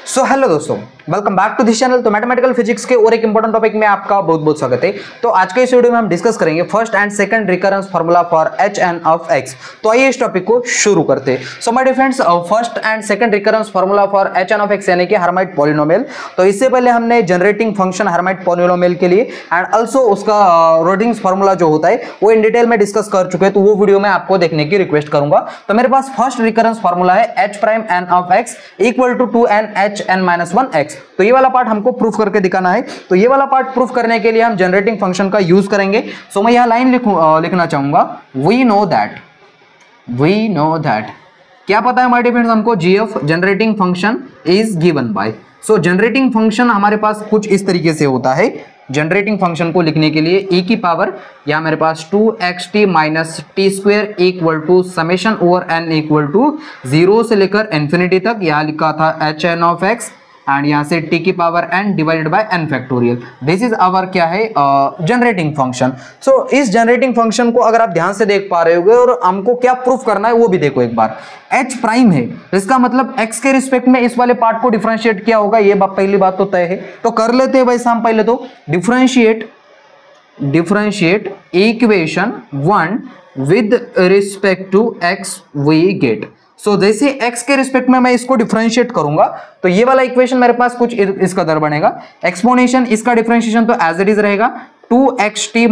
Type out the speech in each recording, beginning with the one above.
सो hello दोस्तों, welcome back to this channel. तो mathematical physics के और एक इंपॉर्टेंट टॉपिक में आपका बहुत बहुत स्वागत है। तो आज के इस वीडियो में हम डिस्कस करेंगे first and second recurrence formula for H N of x. तो आइए इस टॉपिक को शुरू करते हैं। So my dear friends, first and second recurrence formula for H N of x यानी कि हर्माइट पॉलिनोमियल। तो इससे पहले हमने जनरेटिंग फंक्शन हर्माइट पॉलिनोमियल के लिए एंड ऑल्सो उसका रोडिंग्स फार्मूला जो होता है वो इन डिटेल में डिस्कस कर चुके हैं। तो वो वीडियो में आपको देखने की रिक्वेस्ट करूंगा। तो मेरे पास फर्स्ट रिकरेंस फार्मूला है H prime n of x equal to 2n h n - 1 x। तो ये वाला पार्ट हमको प्रूफ करके दिखाना है। तो ये वाला पार्ट प्रूफ करने के लिए हम जनरेटिंग फंक्शन का यूज करेंगे। सो मैं यहां लाइन लिखना चाहूंगा, वी नो दैट क्या पता है माय डियर फ्रेंड्स हमको, gf generating function is given by. So generating function हमारे पास कुछ इस तरीके से होता है। जनरेटिंग फंक्शन को लिखने के लिए e की पावर या मेरे पास 2xt - t² equal to summation over n equal to 0 से लेकर इंफिनिटी तक। यहां लिखा था H N of x and यहाँ से t की power n divided by n factorial. This is our क्या है, जनरेटिंग फंक्शन। सो इस जनरेटिंग फंक्शन को अगर आप ध्यान से देख पा रहे होगे और हमको क्या प्रूफ करना है वो भी देखो एक बार। h प्राइम है, इसका मतलब x के रिस्पेक्ट में इस वाले पार्ट को डिफरेंशिएट किया होगा। ये पहली बात तो तय है। तो कर लेते हैं वैसे हम पहले तो differentiate equation 1 with respect to x we get. So जैसे x के रिस्पेक्ट में मैं इसको डिफरेंशिएट करूंगा तो ये वाला इक्वेशन मेरे पास कुछ इस कदर बनेगा। एक्सपोनेंशियल इसका डिफरेंशिएशन तो एज इट इज रहेगा 2xt -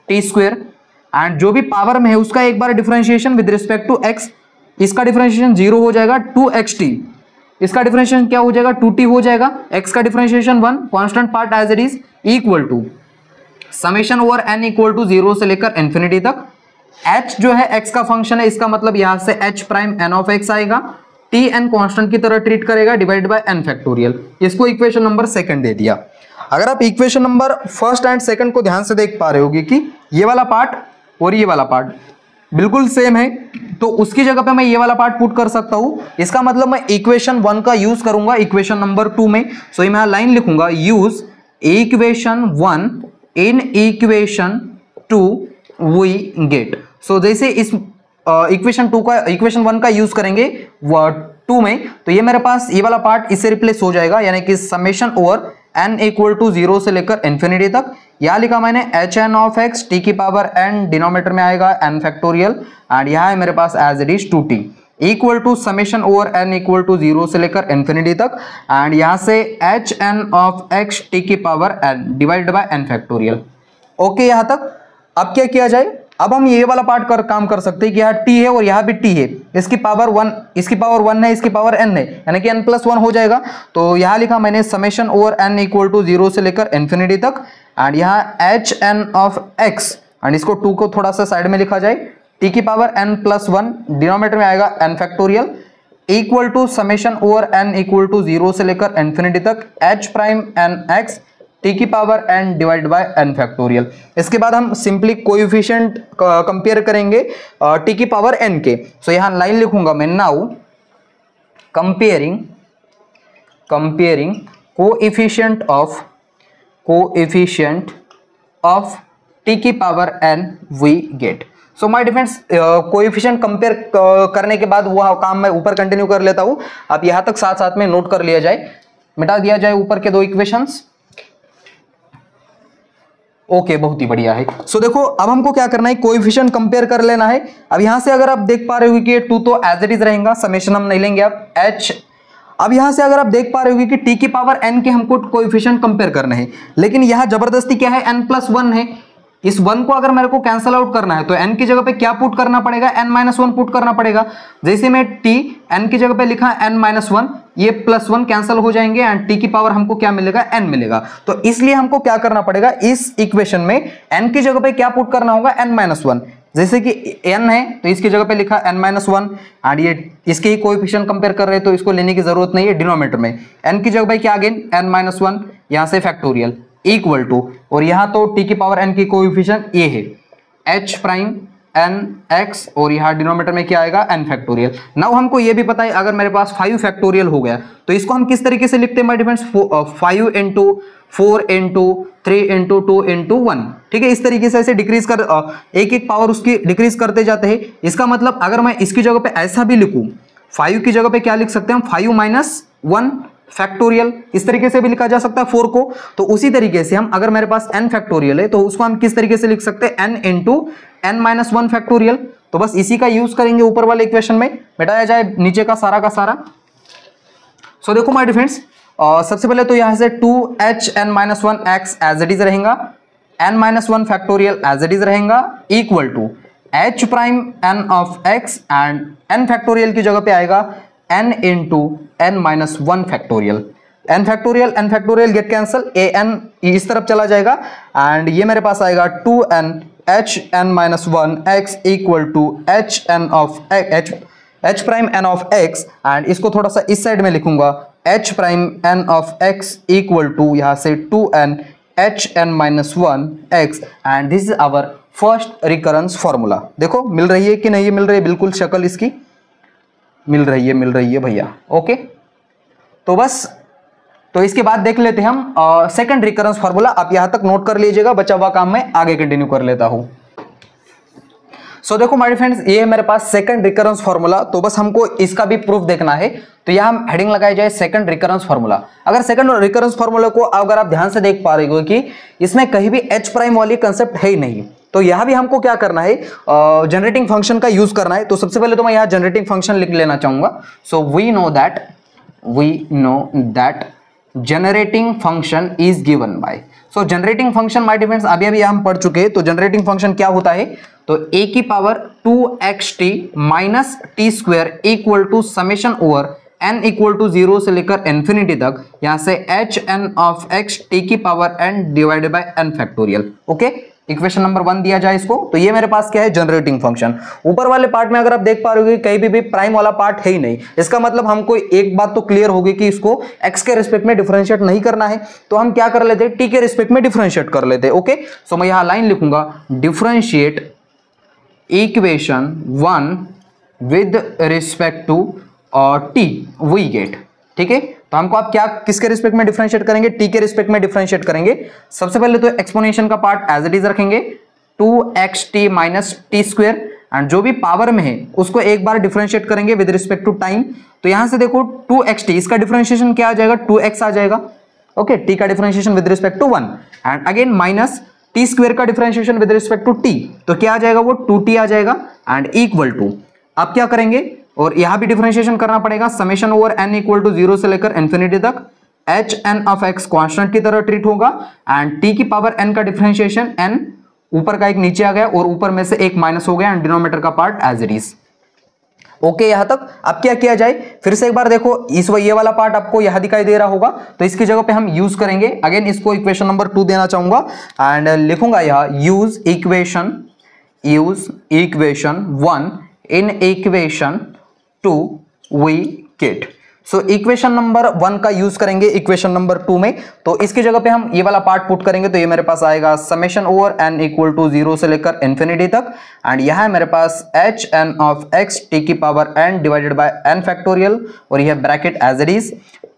t² एंड जो भी पावर में है उसका एक बार differentiation with respect to x। इसका डिफरेंशिएशन 0 हो जाएगा 2xt, इसका डिफरेंशिएशन क्या हो जाएगा 2t हो जाएगा, x का differentiation 1 constant part as it is equal to summation over n equal to 0 से लेकर इंफिनिटी तक। h जो है x का फंक्शन है, इसका मतलब यहां से h prime n of x आएगा, t n कांस्टेंट की तरह ट्रीट करेगा डिवाइड बाय n फैक्टोरियल। इसको इक्वेशन नंबर सेकंड दे दिया। अगर आप equation number first and second को ध्यान से देख पा रहे होगे कि ये वाला पार्ट और ये वाला पार्ट बिल्कुल सेम है, तो उसकी जगह पे मैं ये वाला पार्ट पुट कर सकता हूं। इसका मतलब मैं इक्वेशन 1 का यूज करूंगा इक्वेशन नंबर 2 में। सो मैं लाइन लिखूंगा, use equation 1 in equation 2 we get. So जैसे इस इक्वेशन 1 का यूज करेंगे 2 में, तो ये मेरे पास ये वाला पार्ट इससे रिप्लेस हो जाएगा, यानी कि summation over n equal to 0 से लेकर इंफिनिटी तक। यहां लिखा मैंने H N of X t की पावर n डिनोमिनेटर में आएगा n फैक्टोरियल एंड यहां है मेरे पास as it is 2t equal to summation over n equal to 0 से लेकर इंफिनिटी तक एंड यहां से H N of X t की power n divided by n factorial. Okay, यहां तक। अब क्या किया जाए, अब हम ये वाला पार्ट काम कर सकते हैं कि यहाँ t है और यहाँ भी t है, इसकी पावर 1 है, इसकी पावर n है, यानी कि n+1 हो जाएगा। तो यहाँ लिखा मैंने summation over n equal to 0 से लेकर इंफिनिटी तक एंड यहाँ H N of x and इसको 2 को थोड़ा सा साइड में लिखा जाए, t की पावर n+1 डिनोमिनेटर में आएगा n factorial equal to summation over n equal to 0 से लेकर इंफिनिटी तक H prime n x t की power n divide by n factorial. इसके बाद हम सिंपली कोएफिशिएंट कंपेयर करेंगे t की पावर n के। सो यहां लाइन लिखूंगा मैं, now comparing coefficient of t की power n we get. So my difference coefficient compare करने के बाद वो काम मैं ऊपर कंटिन्यू कर लेता हूं। आप यहां तक साथ साथ में नोट कर लिया जाए, मिटा दिया जाए ऊपर के दो इक्वेशंस। ओके, बहुत ही बढ़िया है। सो देखो अब हमको क्या करना है, कोएफिशिएंट कंपेयर कर लेना है। अब यहां से अगर आप देख पा रहे हो कि ये 2 तो एज इट इज रहेगा, समेशन हम नहीं लेंगे अब h। अब यहां से अगर आप देख पा रहे हो कि t की पावर n के हमको कोएफिशिएंट कंपेयर करना है, लेकिन यहां जबरदस्ती क्या है, n+1 है। इस 1 को अगर मेरे को कैंसल आउट करना है तो n की जगह पे क्या पुट करना पड़ेगा, n-1 पुट करना पड़ेगा। जैसे मैं t n की जगह पे लिखा n-1, ये +1 कैंसिल हो जाएंगे एंड t की पावर हमको क्या मिलेगा, n मिलेगा। तो इसलिए हमको क्या करना पड़ेगा, इस इक्वेशन में n की जगह पे क्या पुट करना होगा, n-1। जैसे कि n है तो इसकी जगह पे लिखा n-1 एंड ये इसके ही कोएफिशिएंट कंपेयर कर रहे हैं तो इसको लेने की जरूरत नहीं है डिनोमिनेटर में। n की जगह पे क्या अगेन n-1, यहां से फैक्टोरियल इक्वल टू, और यहां तो t की पावर n की कोएफिशिएंट ये है h प्राइम एन एक्स और यहाँ डिनोमिनेटर में क्या आएगा n फैक्टोरियल। नाउ हमको ये भी पता है अगर मेरे पास 5 फैक्टोरियल हो गया तो इसको हम किस तरीके से लिखते हैं my difference, 5 into 4 into 3 into 2 into 1, ठीक है। इस तरीके से ऐसे डिक्रीज कर एक एक पावर उसकी डिक्रीज करते जाते हैं। इसका मतलब अगर मैं इसकी जगह पे ऐसा भी लिखूं, 5 की जगह पे क्या लिख सकते हैं हम, 5 माइनस 1 फैक्टोरियल, इस तरीके से भी लिखा जा सकता है 4 को। तो उसी तरीके से हम अगर मेरे पास n फैक्टोरियल है तो उसको हम किस तरीके से लिख सकते हैं, n into n minus 1 factorial. तो बस इसी का यूज करेंगे ऊपर वाले इक्वेशन में, मिटाया जाए नीचे का सारा। सो देखो माय डियर फ्रेंड्स, सबसे पहले तो यहां से 2h(n - 1 x) as it is रहेगा, n - 1 factorial as it is रहेगा, equal to h prime n of x and n factorial की जगह पे आएगा n into n minus 1 factorial. n factorial get cancel, an इस तरफ चला जाएगा एंड ये मेरे पास आएगा 2n h(n - 1 x) equal to h(n of h prime n of x and इसको थोड़ा सा इस साइड में लिखूंगा, h prime n of x equal to यहाँ से 2n h(n - 1 x and this is our first recurrence formula. देखो मिल रही है कि नहीं मिल रही है, बिल्कुल शक्ल इसकी मिल रही है भैया, ओके। तो बस तो इसके बाद देख लेते हैं हम सेकंड रिकरेंस फार्मूला। आप यहां तक नोट कर लीजिएगा, बचा हुआ काम मैं आगे कंटिन्यू कर लेता हूं। सो देखो माय फ्रेंड्स, ये है मेरे पास सेकंड रिकरेंस फार्मूला। तो बस हमको इसका भी प्रूफ देखना है, तो यहां हम हेडिंग लगाई जाए सेकंड रिकरेंस फार्मूला। अगर सेकंड रिकरेंस फार्मूला को अगर आप ध्यान से देख पा रहे हो कि इसमें कहीं भी h प्राइम वाली कंसेप्ट है ही नहीं, तो यहां भी हमको क्या करना है, जनरेटिंग फंक्शन का यूज करना है। तो सबसे पहले तो मैं यहां जनरेटिंग फंक्शन लिख लेना चाहूंगा। So we know that generating function is given by, so generating function my difference अभी हम पढ़ चुके हैं। तो जनरेटिंग फंक्शन क्या होता है, तो a की power 2xt minus t square equal to summation over n equal to 0 से लेकर इन्फिनिटी तक, यहां से hn ऑफ x t की power n divided by n factorial, okay. Equation number 1 दिया जाए इसको, तो ये मेरे पास क्या है, जनरेटिंग फंक्शन। ऊपर वाले पार्ट में अगर आप देख पा रहे हो कहीं भी प्राइम वाला पार्ट है ही नहीं, इसका मतलब हमको एक बात तो क्लियर होगी कि इसको x के रिस्पेक्ट में डिफरेंशिएट नहीं करना है। तो हम क्या कर लेते हैं, t के रिस्पेक्ट में डिफरेंशिएट कर लेते हैं, ओके। सो मैं यहां लाइन लिखूंगा, differentiate equation 1 with respect to t we get, ठीक है। तो हमको आप क्या किसके रिस्पेक्ट में डिफरेंशिएट करेंगे, t के रिस्पेक्ट में डिफरेंशिएट करेंगे। सबसे पहले तो एक्सपोनेंशियल का पार्ट एज इट इज रखेंगे, 2xt minus t square and जो भी पावर में है उसको एक बार डिफरेंशिएट करेंगे विद रिस्पेक्ट टू टाइम। तो यहां से देखो 2xt, इसका डिफरेंशिएशन क्या आ जाएगा, 2x आ जाएगा, ओके। t का differentiation with respect to 1 and again minus t square का differentiation with respect to t, तो क्या आ जाएगा, वो 2t आ जाएगा एंड इक्वल टू, आप क्या करेंगे और यहां भी डिफरेंशिएशन करना पड़ेगा, summation over n equal to 0 से लेकर इन्फिनिटी तक hn ऑफ x कांस्टेंट की तरह ट्रीट होगा एंड t की पावर n का डिफरेंशिएशन n ऊपर का एक नीचे आ गया और ऊपर में से एक माइनस हो गया एंड डिनोमिनेटर का part as it is, okay. यहां तक अब क्या किया जाए, फिर से एक बार देखो, इस ये वाला पार्ट आपको यहां दिखाई दे रहा होगा, तो इसकी जगह पे हम यूज करेंगे अगेन, इसको इक्वेशन नंबर 2 देना चाहूंगा एंड लिखूंगा यहां use equation 1 in equation 2 we get. So equation number 1 का यूज करेंगे इक्वेशन नंबर 2 में, तो इसकी जगह पे हम ये वाला पार्ट पुट करेंगे, तो ये मेरे पास आएगा summation over n equal to 0 से लेकर इन्फिनिटी तक एंड यहां है मेरे पास hn ऑफ x t की power n divided by n factorial और यह bracket as it is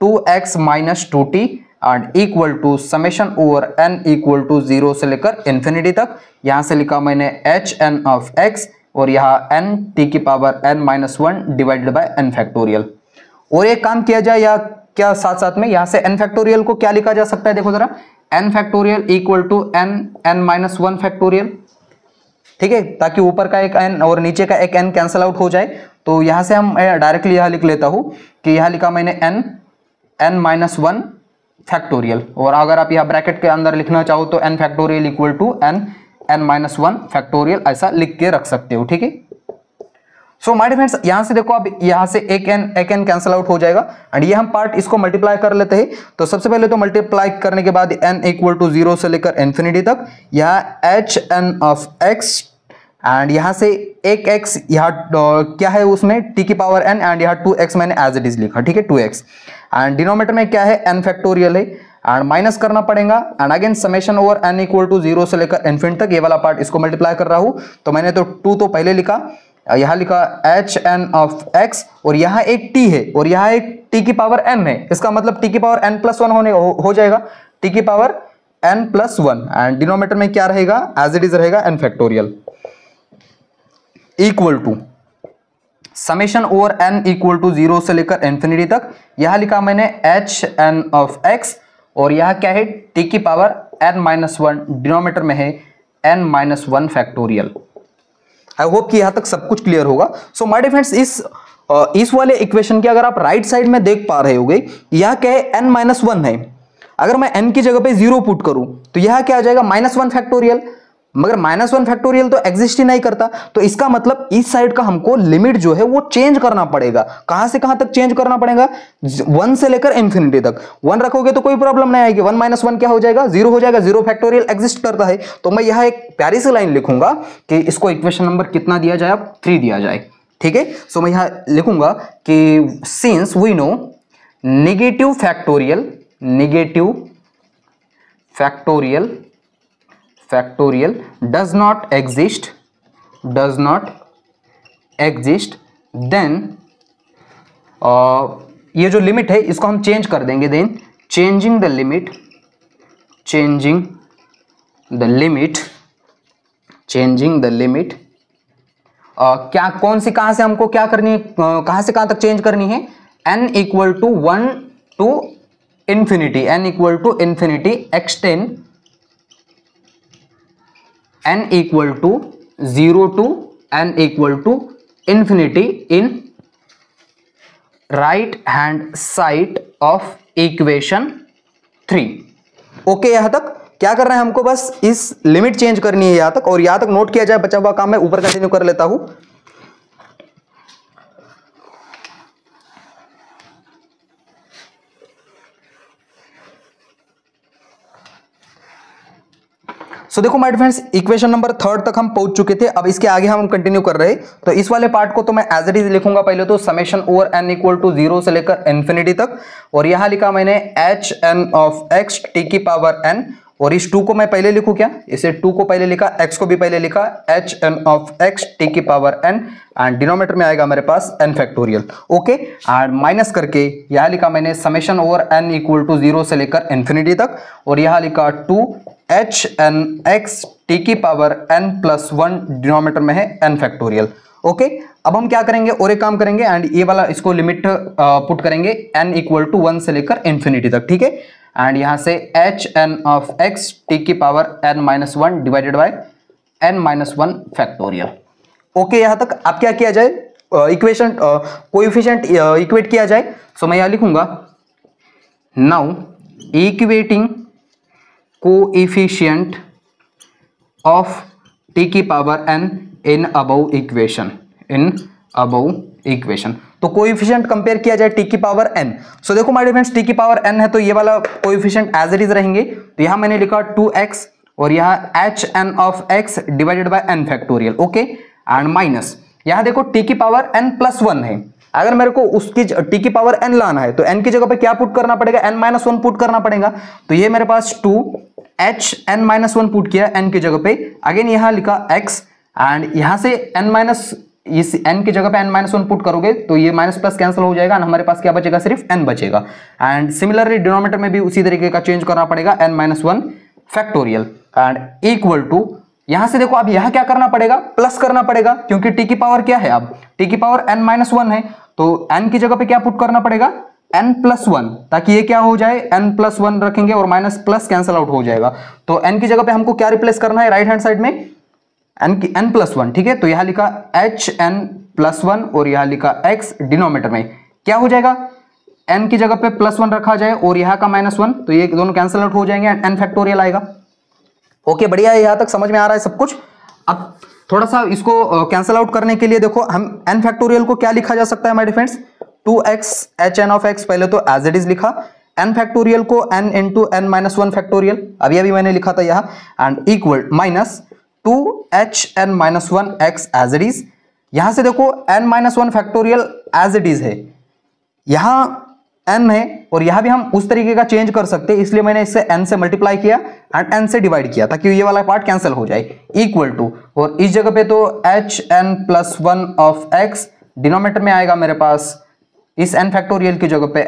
2x minus 2t and equal to summation over n equal to 0 से लेकर इन्फिनिटी तक। यहां से लिखा मैंने hn ऑफ x और यहाँ n t की power n minus 1 divided by n factorial. और एक काम किया जाए या क्या साथ साथ में यहाँ से n फैक्टोरियल को क्या लिखा जा सकता है, देखो जरा, n factorial equal to n minus 1 factorial, ठीक है, ताकि ऊपर का एक n और नीचे का एक n कैंसल आउट हो जाए। तो यहाँ से हम डायरेक्टली यहाँ लिख लेता हूँ कि यहाँ लिखा मैंने n माइनस 1 फैक्टोरियल, और अगर आप यहाँ ब्रैकेट के अंदर लिखना चाहो तो n factorial equal to n minus 1 factorial, ऐसा लिख के रख सकते हो, ठीक है। सो माय डियर फ्रेंड्स, यहां से देखो, अब यहां से एक n कैंसल आउट हो जाएगा एंड ये हम पार्ट इसको मल्टीप्लाई कर लेते हैं। तो सबसे पहले तो मल्टीप्लाई करने के बाद n इक्वल टू 0 से लेकर इन्फिनिटी तक, यहाँ hn ऑफ x एंड यहां से एक x यहाँ क्या है उसमें t की पावर n एंड यहाँ 2x मैंने एज इट इज लिखा, ठीक है, 2x एंड डिनोमिनेटर में क्या है n फैक्टोरियल है एंड माइनस करना पड़ेगा and again summation over n equal to 0 से लेकर इन्फिनिटी तक, ये वाला पार्ट इसको मल्टीप्लाई कर रहा हूं। तो मैंने तो 2 तो पहले लिखा, यहां लिखा hn ऑफ x और यहां एक t है और यहां एक t की पावर n है, इसका मतलब t की पावर n+1 हो जाएगा, t की पावर n+1 एंड डिनोमिनेटर में क्या रहेगा, एज इट इज रहेगा n factorial equal to summation over n equal to 0 से लेकर इन्फिनिटी तक। यहां लिखा मैंने hn ऑफ x और यहां क्या है, t की पावर n-1, डिनोमिनेटर में है n-1 फैक्टोरियल। आई होप कि यहां तक सब कुछ क्लियर होगा। सो माय डियर फ्रेंड्स, इस वाले इक्वेशन के अगर आप राइट साइड में देख पा रहे होगे, यह क्या है, n-1 है। अगर मैं n की जगह पे 0 पुट करूं तो यह क्या आ जाएगा, -1 फैक्टोरियल, मगर -1 फैक्टोरियल तो एग्जिस्ट ही नहीं करता। तो इसका मतलब इस साइड का हमको लिमिट जो है वो चेंज करना पड़ेगा। कहां से कहां तक चेंज करना पड़ेगा, 1 से लेकर इन्फिनिटी तक। 1 रखोगे तो कोई प्रॉब्लम नहीं आएगी, 1 - 1 क्या हो जाएगा, 0 हो जाएगा, 0 फैक्टोरियल एग्जिस्ट करता है। तो मैं यहां एक प्यारी सी लाइन लिखूंगा कि इसको इक्वेशन नंबर कितना दिया जाए, अब 3 दिया जाए, ठीक है। सो मैं यहां लिखूंगा कि since we know negative factorial does not exist, then ये जो लिमिट है इसको हम चेंज कर देंगे, देन चेंजिंग द लिमिट क्या, कौन सी, कहां से हमको क्या करनी है, कहां से कहां तक चेंज करनी है, n equal to 1 to infinity, n equal to infinity extend n equal to 0 to n equal to infinity in right hand side of equation 3। Okay, यहां तक क्या करना है हमको, बस इस लिमिट चेंज करनी है यहां तक, और यहां तक नोट किया जाए, बचा हुआ काम मैं ऊपर कंटिन्यू कर लेता हूं। सो देखो माय फ्रेंड्स, इक्वेशन नंबर 3 तक हम पहुंच चुके थे। अब इसके आगे हम कंटिन्यू कर रहे हैं। तो इस वाले पार्ट को तो मैं एज इट इज लिखूंगा पहले तो, summation over n equal to 0 से लेकर इन्फिनिटी तक, और यहां लिखा मैंने hn ऑफ x t की पावर n, और इस 2 को मैं पहले लिखूं क्या, इसे 2 को पहले लिखा, x को भी पहले लिखा, hn ऑफ x t की पावर n एंड डिनोमिनेटर में आएगा मेरे पास n factorial. Okay, and minus करके यहां लिखा मैंने summation over n equal to 0 से लेकर इन्फिनिटी तक, और यहां लिखा 2 hn x t की पावर n+1, डिनोमिनेटर में है n फैक्टोरियल। ओके, अब हम क्या करेंगे, और एक काम करेंगे एंड ये वाला इसको लिमिट पुट करेंगे n इक्वल टू 1 से लेकर इन्फिनिटी तक, ठीक है। एंड यहां से hn ऑफ x t की power n-1 divided by n-1 factorial. Okay, यहां तक अब क्या किया जाए, इक्वेशन कोएफिशिएंट इक्वेट किया जाए। सो मैं यहां लिखूंगा now equating coefficient of t की power n in above equation. तो कोएफिशिएंट कंपेयर किया जाए t की पावर n। सो देखो माय डियर फ्रेंड्स, t की पावर n है तो ये वाला कोएफिशिएंट एज इट इज रहेंगे। तो यहां मैंने लिखा 2x और यहां hn of x divided by n factorial. Okay, and minus यहां देखो t की पावर n+1 है। अगर मेरे को उसकी t की पावर n लाना है तो n की जगह पे क्या पुट करना पड़ेगा, n-1 पुट करना पड़ेगा। तो ये मेरे पास 2hn-1 पुट किया n की जगह पे, अगेन यहां लिखा x एंड यहां से इस n की जगह पे n-1 पुट करोगे तो ये माइनस प्लस कैंसिल हो जाएगा, हमारे पास क्या बचेगा, सिर्फ n बचेगा। एंड सिमिलरली डिनोमिनेटर में भी उसी तरीके का चेंज करना पड़ेगा, n-1 factorial and equal to, यहां से देखो अब यहां क्या करना पड़ेगा, प्लस करना पड़ेगा, क्योंकि t की पावर क्या है, अब t की पावर n-1 है तो n की जगह पे क्या पुट करना पड़ेगा, n+1, ताकि ये क्या हो जाए, n+1 रखेंगे और माइनस प्लस कैंसिल आउट हो जाएगा। तो n की जगह पे हमको क्या रिप्लेस करना है, राइट हैंड साइड में n+1, ठीक है। तो यहां लिखा hn+1 और यहां लिखा x, डिनोमिनेटर में क्या हो जाएगा, n की जगह पे +1 रखा जाए और यहां का -1, तो ये दोनों कैंसिल आउट हो जाएंगे एंड n फैक्टोरियल आएगा। ओके, बढ़िया है, यहां तक समझ में आ रहा है सब कुछ। अब थोड़ा सा इसको कैंसिल आउट करने के लिए देखो, हम n फैक्टोरियल को क्या लिखा जा सकता है my friends, 2x hn of x पहले तो एज इट इज लिखा, n फैक्टोरियल को n इंटू n-1 फैक्टोरियल, अभी मैंने लिखा था यहाँ, and equal minus 2hn-1 x as it is. यहां से देखो n-1 factorial as it is है, यहां n है और यहां भी हम उस तरीके का चेंज कर सकते हैं, इसलिए मैंने इससे n से मल्टीप्लाई किया एंड n से डिवाइड किया ताकि ये वाला पार्ट कैंसिल हो जाए, इक्वल टू, और इस जगह पे तो hn+1 ऑफ x डिनोमिनेटर में आएगा मेरे पास, इस n फैक्टोरियल की जगह पे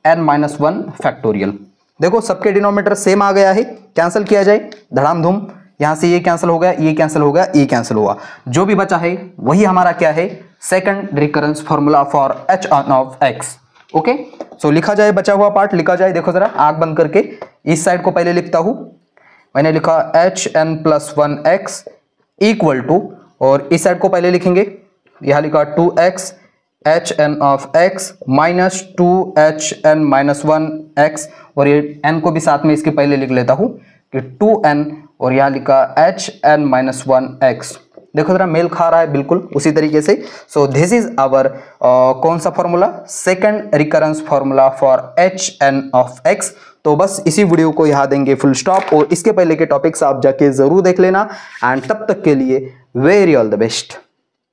n-1 फैक्टोरियल। देखो सबके डिनोमिनेटर सेम आ गया है, कैंसिल किया जाए धड़ाम-धूम, यहां से ये कैंसिल हो गया, ये कैंसिल हो गया, ये कैंसिल हुआ, जो भी बचा है वही हमारा क्या है, second recurrence formula for hn of x। Okay, so लिखा जाए, बचा हुआ पार्ट लिखा जाए। देखो जरा आंख बंद करके इस साइड को पहले लिखता हूं, मैंने लिखा hn+1 x इक्वल टू, और इस साइड को पहले लिखेंगे, यहां लिखा 2x hn of x minus 2hn-1 x, और ये n को भी साथ में इसके पहले लिख लेता हूं कि 2n, और यहां लिखा hn-1 x। देखो जरा मेल खा रहा है बिल्कुल उसी तरीके से। सो दिस इज आवर कौन सा formula, second recurrence formula for hn of x। तो बस इसी वीडियो को यहाँ देंगे फुल स्टॉप, और इसके पहले के टॉपिक्स आप जाके जरूर देख लेना, एंड तब तक के लिए वेरी ऑल द बेस्ट।